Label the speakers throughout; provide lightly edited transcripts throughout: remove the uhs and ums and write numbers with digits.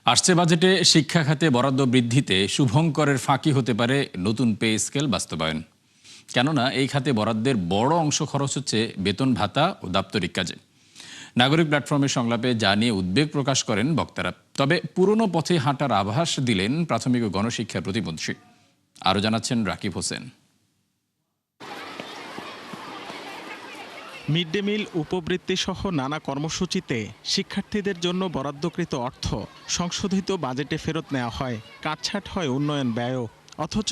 Speaker 1: আসছে বাজেটে শিক্ষা খাতে বরাদ্দ বৃদ্ধিতে শুভঙ্করের ফাঁকি হতে পারে নতুন পে স্কেল বাস্তবায়ন। কেননা এই খাতে বরাদ্দের বড় অংশ খরচ হচ্ছে বেতন ভাতা ও দাপ্তরিক কাজে। নাগরিক প্ল্যাটফর্মের সংলাপে যা নিয়ে উদ্বেগ প্রকাশ করেন বক্তারা। তবে পুরনো পথে হাঁটার আভাস দিলেন প্রাথমিক ও গণশিক্ষা প্রতিমন্ত্রী। আরও জানাচ্ছেন Rakib Hossain.
Speaker 2: Mid day meal, উপবৃত্তি সহ নানা কর্মসূচিতে শিক্ষার্থীদের জন্য বরাদ্দকৃত অর্থ সংশোধিত বাজেটে ফেরত নেওয়া হয়, কাটছাঁট হয় উন্নয়ন ব্যয়ও। অথচ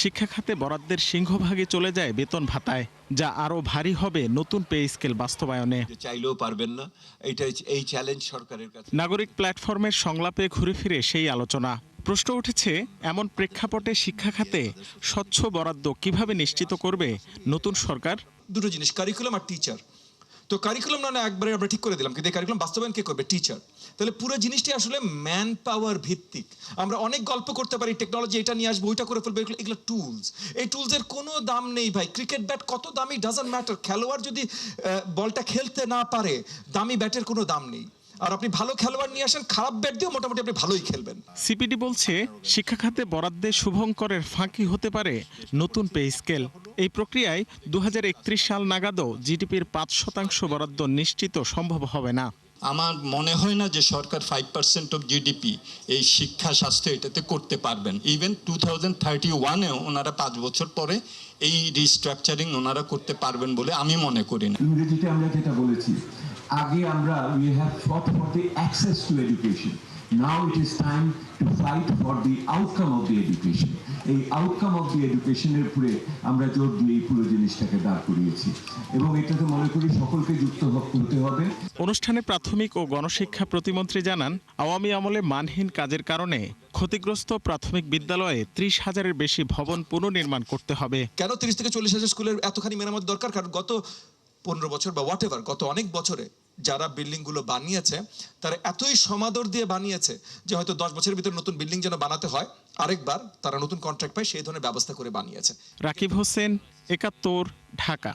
Speaker 2: শিক্ষা খাতে বরাদ্দের সিংহভাগই চলে যায় বেতন ভাতায়, যা আরও ভারী হবে নতুন পে স্কেল বাস্তবায়নে।
Speaker 3: চাইলেও পারবেন না, এই চ্যালেঞ্জ সরকারের কাছে।
Speaker 2: নাগরিক প্ল্যাটফর্মের সংলাপে ঘুরে ফিরে সেই আলোচনা। প্রশ্ন উঠেছে, এমন প্রেক্ষাপটে শিক্ষা খাতে স্বচ্ছ বরাদ্দ কিভাবে নিশ্চিত করবে নতুন সরকার?
Speaker 4: দুটো জিনিস, কারিকুলাম আর টিচার। তো কারিকুলাম না একবারে আমরা ঠিক করে দিলাম, কিন্তু এই কারিকুলাম বাস্তবায়ন কে করবে? টিচার। তাহলে পুরো জিনিসটি আসলে ম্যান পাওয়ার ভিত্তিক। আমরা অনেক গল্প করতে পারি, টেকনোলজি এটা নিয়ে আসবো, ওইটা করে ফেলবো, এগুলো টুলস। এই টুলসের কোনো দাম নেই ভাই। ক্রিকেট ব্যাট কত দামি ডাজন্ট ম্যাটার। খেলোয়াড় যদি বলটা খেলতে না পারে, দামি ব্যাটের কোনো দাম নেই। আর আপনি ভালো খেলোয়াড় নিয়ে আসেন, খারাপ ব্যাট দিয়েও মোটামুটি আপনি ভালোই খেলবেন।
Speaker 2: সিপিডি বলছে, শিক্ষা খাতে বরাদ্দে শুভঙ্করের ফাঁকি হতে পারে নতুন পে স্কেল। এই প্রক্রিয়ায় 2031 সাল নাগাদও জিডিপির 5% বরাদ্দ নিশ্চিত সম্ভব হবে না।
Speaker 5: আমার মনে হয় না যে সরকার 5% অফ জিডিপি এই শিক্ষা স্বাস্থ্য এটাতে করতে পারবেন। ইভেন 2031-এও ওনারা 5 বছর পরে এই রিস্ট্রাকচারিং ওনারা করতে পারবেন বলে আমি মনে করি না।
Speaker 6: ইংরেজিতে আমরা যেটা বলেছি, আগে আমরা we have fought for the access to education. Now it is time to fight for the outcome of the education. এই আউটকাম অফ দি এডুকেশনের উপরে আমরা জোর দিয়ে পুরো জিনিসটাকে দাঁড় করিয়েছি এবং এটাতে মনে করি সকলকে যুক্ত হতে হবে।
Speaker 2: অনুষ্ঠানে প্রাথমিক ও গণশিক্ষা প্রতিমন্ত্রী জানান, আওয়ামী আমলে মানহীন কাজের কারণে ক্ষতিগ্রস্ত প্রাথমিক বিদ্যালয়ে 30,000-এর বেশি ভবন পুনর্নির্মাণ করতে হবে।
Speaker 4: কেন 30 থেকে 40,000 স্কুলের এতখানি মেরামত দরকার? কারণ গত 15 বছর বা হোয়াট এভার, গত অনেক বছরে যারা বিল্ডিং গুলো বানিয়েছে তারা এতই সমাদর দিয়ে বানিয়েছে যে হয়তো 10 বছরের ভিতরে নতুন বিল্ডিং যেন বানাতে হয় আরেকবার তারা নতুন কন্ট্রাক্ট পায়, সেই ধরনের ব্যবস্থা করে বানিয়েছে।
Speaker 2: রাকিব হোসেন, 71, ঢাকা।